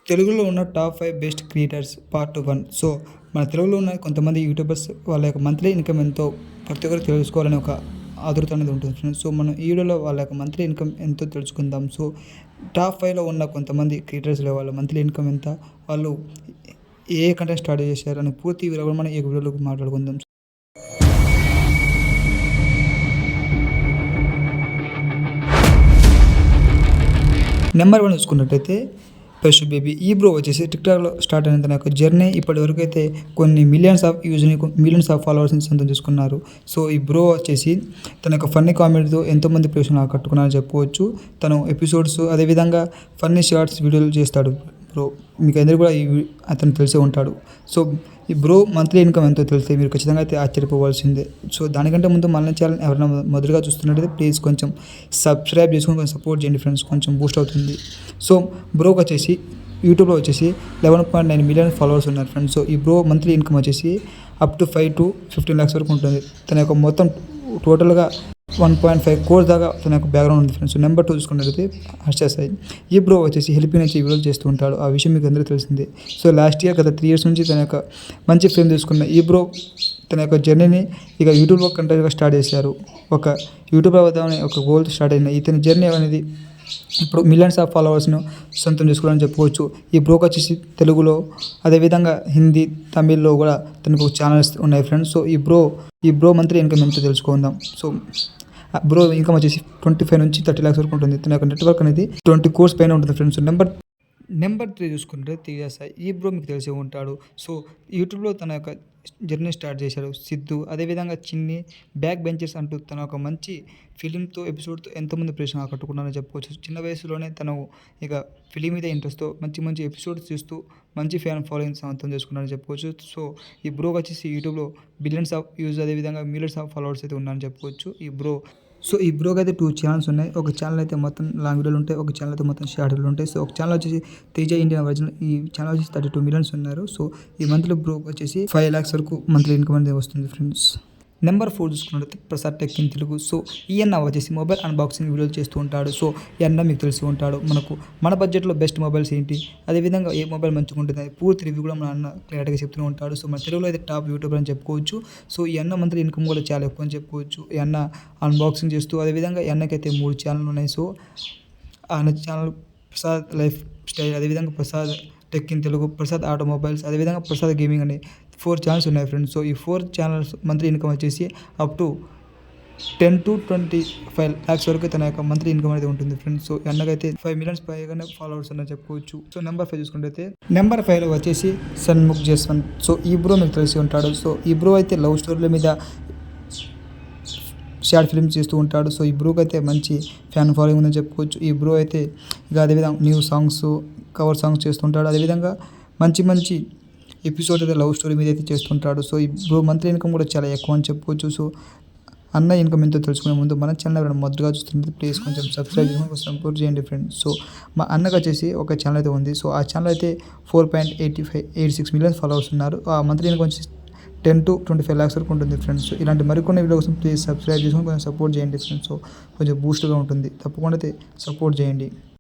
తెలుగులో ఉన్న top 5 best creators part 1. So, మన తెలుగులో ఉన్న కొంతమంది యూట్యూబర్స్ వాళ్ళ యొక్క మంత్లీ ఇన్‌కమ్ ఎంతో ప్రతి ఒక్కరు తెలుసుకోవాలని ఒక ఆతృత అనేది ఉంటుంది ఫ్రెండ్స్. సో, మనం ఈ వీడియోలో వాళ్ళ యొక్క మంత్లీ ఇన్‌కమ్ ఎంతో తెలుసుకుందాం. సో, టాప్ 5లో ఉన్న కొంతమంది క్రియేటర్స్‌లో వాళ్ళ మంత్లీ ఇన్‌కమ్ ఎంత? వాళ్ళు ఏ కంటెంట్ స్టార్ట్ చేశారు అని పూర్తి వివరాలు మనం ఈ వీడియోలో మాట్లాడుకుందాం. నెంబర్ 1 చూసుకున్నట్టయితే ఫ్రెష్ బేబీ. ఈ బ్రో వచ్చేసి టిక్‌టాక్‌లో స్టార్ట్ అయిన తన యొక్క జర్నీ ఇప్పటివరకు అయితే కొన్ని మిలియన్స్ ఆఫ్ ఫాలోవర్స్‌ని సొంతం చేసుకున్నారు. సో, ఈ బ్రో వచ్చేసి తన యొక్క ఫన్నీ కామెడీతో ఎంతోమంది ప్రేక్షకులను ఆకట్టుకున్నారని చెప్పుకోవచ్చు. తను ఎపిసోడ్స్ అదేవిధంగా ఫన్నీ షార్ట్స్ వీడియోలు చేస్తాడు బ్రో. మీకు అందరూ కూడా అతను తెలిసే ఉంటాడు. సో, ఈ బ్రో మంత్లీ ఇన్‌కమ్ ఎంతో తెలిస్తే మీరు ఖచ్చితంగా అయితే ఆశ్చర్యపోవాల్సిందే. సో, దానికంటే ముందు మన ఛానల్ ఎవరైనా మొదటగా చూస్తున్నట్టయితే ప్లీజ్ కొంచెం సబ్స్క్రైబ్ చేసుకొని కొంచెం సపోర్ట్ చేయండి ఫ్రెండ్స్. కొంచెం బూస్ట్ అవుతుంది. సో, బ్రోకి వచ్చేసి యూట్యూబ్లో వచ్చేసి 11.9 మిలియన్ ఫాలోవర్స్ ఉన్నారు ఫ్రెండ్స్. సో, ఈ బ్రో మంత్లీ ఇన్‌కమ్ వచ్చేసి అప్ టు 5 to 15 lakhs వరకు ఉంటుంది. తన యొక్క మొత్తం టోటల్గా 1.5 crores దాకా తన యొక్క బ్యాక్‌గ్రౌండ్ ఉంది ఫ్రెండ్స్. నెంబర్ 2 చూసుకున్నట్లయితే హర్ష సాయి. ఈ బ్రో వచ్చేసి హెల్పింగ్ నుంచి వీడియోలు చేస్తూ ఉంటాడు. ఆ విషయం మీకు అందరికీ తెలిసిందే. సో, లాస్ట్ ఇయర్ గత 3 years నుంచి తన యొక్క మంచి ఫేమ్ తీసుకున్న ఈ బ్రో తన యొక్క జర్నీని ఇక యూట్యూబ్లో కంటెంట్గా స్టార్ట్ చేశారు. ఒక యూట్యూబర్ అవుదామని ఒక గోల్తో స్టార్ట్ అయిన ఇతని జర్నీ అనేది ఇప్పుడు మిలియన్స్ ఆఫ్ ఫాలోవర్స్ను సొంతం చేసుకోవాలని చెప్పుకోవచ్చు. ఈ బ్రోకి వచ్చేసి తెలుగులో అదేవిధంగా హిందీ, తమిళ్లో కూడా తనకు ఛానల్స్ ఉన్నాయి ఫ్రెండ్స్. సో, ఈ బ్రో మంత్లీ ఇన్‌కమ్ ఎంతో తెలుసుకుందాం. సో, బ్రో ఇన్‌కమ్ వచ్చేసి 25 నుంచి 30 lakhs వరకు ఉంటుంది. తన యొక్క నెట్వర్క్ అనేది 20 crores పైన ఉంటుంది ఫ్రెండ్స్. నెంబర్ 3 చూసుకుంటే తేజ సాయి. ఈ బ్రో మీకు తెలిసే ఉంటాడు. సో, యూట్యూబ్లో తన యొక్క జర్నీ స్టార్ట్ చేశాడు. సిద్ధు అదేవిధంగా చిన్ని, బ్యాక్ బెంచర్స్ అంటూ తన ఒక మంచి ఫిలింతో ఎపిసోడ్తో ఎంతోమంది ప్రేక్షకులను ఆకట్టుకున్నారని చెప్పుకోవచ్చు. చిన్న వయసులోనే తను ఇక ఫిలిం మీద ఇంట్రెస్ట్తో మంచి ఎపిసోడ్స్ చూస్తూ మంచి ఫ్యాన్ ఫాలోయింగ్ సొంతం చేసుకున్నారని చెప్పుకోవచ్చు. సో, ఈ బ్రోకి వచ్చేసి యూట్యూబ్లో బిలియన్స్ ఆఫ్ వ్యూస్ అదేవిధంగా మిలియన్స్ ఆఫ్ ఫాలోవర్స్ అయితే ఉన్నారని చెప్పుకోవచ్చు ఈ బ్రో. సో, ఈ బ్రోకి అయితే 2 ఛానల్స్ ఉన్నాయి. ఒక ఛానల్ అయితే మొత్తం లాంగ్ వీడియోలు ఉంటాయి. ఒక ఛానల్ అయితే మొత్తం షార్ట్ వీడియోలు ఉంటాయి. సో, ఒక ఛానల్ వచ్చేసి తేజ ఇండియా ఒరిజినల్. ఈ ఛానల్ వచ్చేసి 32 million ఉన్నారు. సో, ఈ మంత్లీ బ్రోకి వచ్చేసి 5 lakhs వరకు మంత్లీ ఇన్‌కమ్ అనేది వస్తుంది ఫ్రెండ్స్. నెంబర్ 4 చూసుకున్నట్లయితే Prasad tech in Telugu. So, ఈ అన్న వచ్చేసి మొబైల్ అన్బాక్సింగ్ వీడియోలు చేస్తూ ఉంటాడు. సో, ఈ అన్న మీకు తెలిసి ఉంటాడు. మన బడ్జెట్లో బెస్ట్ మొబైల్స్ ఏంటి, అదేవిధంగా ఏ మొబైల్ మంచిగా ఉంటుంది అని పూర్తి రివ్యూ కూడా మన అన్న క్లియర్గా చెప్తూ ఉంటాడు. సో, మన తెలుగులో అయితే టాప్ యూట్యూబర్ అని చెప్పుకోవచ్చు. సో, ఈ అన్న మంత్లీ ఇన్‌కమ్ కూడా చాలా ఎక్కువ అని చెప్పుకోవచ్చు. ఈ అన్న అన్బాక్సింగ్ చేస్తూ అదేవిధంగా ఈ అన్నకైతే 3 ఛానల్ ఉన్నాయి. సో, ఆయన ఛానల్ ప్రసాద్ లైఫ్ స్టైల్, అదేవిధంగా Prasad tech in Telugu, Prasad automobiles, అదేవిధంగా ప్రసాద్ గేమింగ్ అని 4 ఛానల్స్ ఉన్నాయి ఫ్రెండ్స్. సో, ఈ 4 ఛానల్స్ మంత్లీ ఇన్‌కమ్ వచ్చేసి అప్ టు 10 to 25 lakhs వరకు తన యొక్క మంత్లీ ఇన్‌కమ్ అనేది ఉంటుంది ఫ్రెండ్స్. సో, అన్నకైతే 5 million పైగానే ఫాలోవర్స్ అని చెప్పుకోవచ్చు. సో, నెంబర్ 5 చూసుకుంటే నెంబర్ 5లో వచ్చేసి సన్ముఖ్ జస్వంత్. సో, ఈ బ్రో మీకు తెలిసి ఉంటాడు. సో, ఈ బ్రో అయితే లవ్ స్టోరీల మీద షార్ట్ ఫిల్మ్స్ చేస్తూ ఉంటాడు. సో, ఈ బ్రోకి అయితే మంచి ఫ్యాన్ ఫాలోయింగ్ ఉందని చెప్పుకోవచ్చు. ఈ బ్రో అయితే ఇక అదేవిధంగా న్యూ సాంగ్స్, కవర్ సాంగ్స్ చేస్తుంటాడు. అదేవిధంగా మంచి ఎపిసోడ్ అయితే లవ్ స్టోరీ మీద అయితే చేస్తుంటాడు. సో, ఈ బ్రో మంత్లీ ఇన్‌కమ్ కూడా చాలా ఎక్కువ అని చెప్పుకోవచ్చు. సో, అన్న ఇన్‌కమ్ ఎంతో తెలుసుకునే ముందు మన ఛానల్ ఎవరైనా మొదటగా చూస్తుంటే ప్లీజ్ కొంచెం సబ్స్క్రైబ్ చేసుకొని సపోర్ట్ చేయండి ఫ్రెండ్స్. సో, మా అన్నకు వచ్చేసి ఒక ఛానల్ అయితే ఉంది. సో, ఆ ఛానల్ అయితే 4.86 million ఫాలోవర్స్ ఉన్నారు. ఆ మంత్లీ ఇన్‌కమ్ వచ్చేసి 10 to 25 lakhs వరకు ఉంటుంది ఫ్రెండ్స్. సో, ఇలాంటి మరికొన్ని వీడియో కోసం ప్లీజ్ సబ్స్క్రైబ్ చేసుకొని కొంచెం సపోర్ట్ చేయండి ఫ్రెండ్స్. సో, కొంచెం బూస్ట్గా ఉంటుంది. తప్పకుండా అయితే సపోర్ట్ చేయండి.